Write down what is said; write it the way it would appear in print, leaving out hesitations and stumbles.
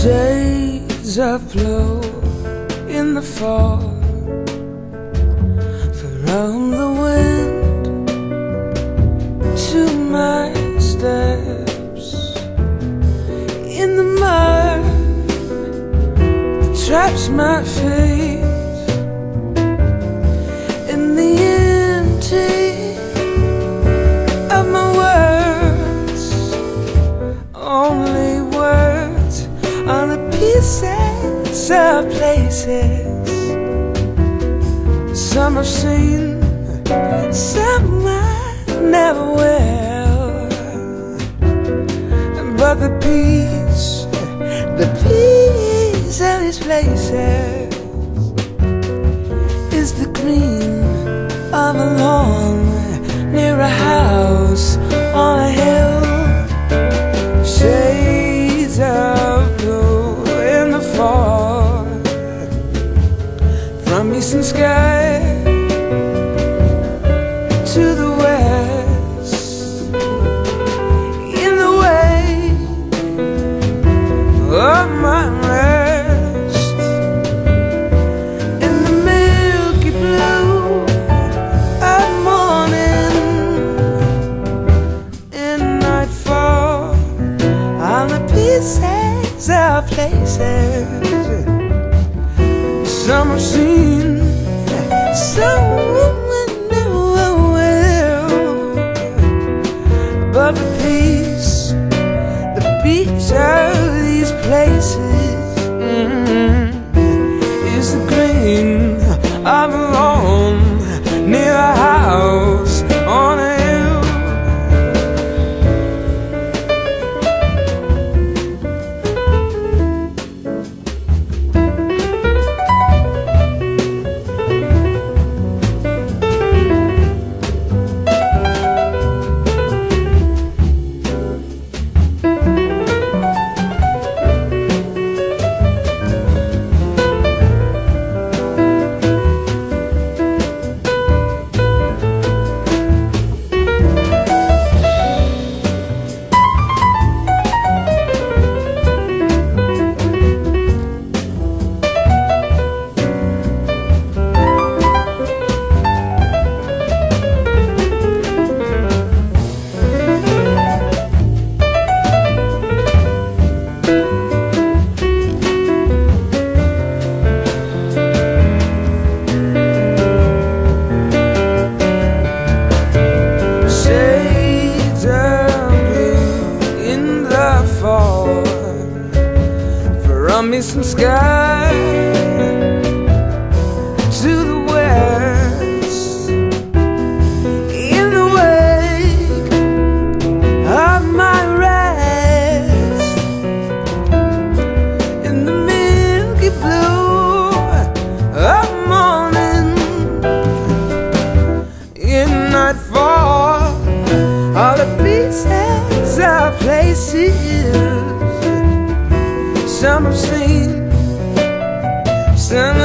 Shades of blue in the fall, from the wind to my steps. In the mud that traps my feet, in the empty of my words, only words on the pieces of places. Some I've seen, some I never will. But the peace of these places is the green of a lawn near a house on a hill. Shades of blue in the fall, from eastern sky to the west, in the wake of my rest, in the milky blue of morning, in nightfall, on the pieces of places. Some I've seen, some I never will. But the peace of these places is the green of a lawn near a house on a hill. From eastern sky to the west, in the wake of my rest, in the milky blue of morning, in nightfall, all the pieces of places. Some I've seen, some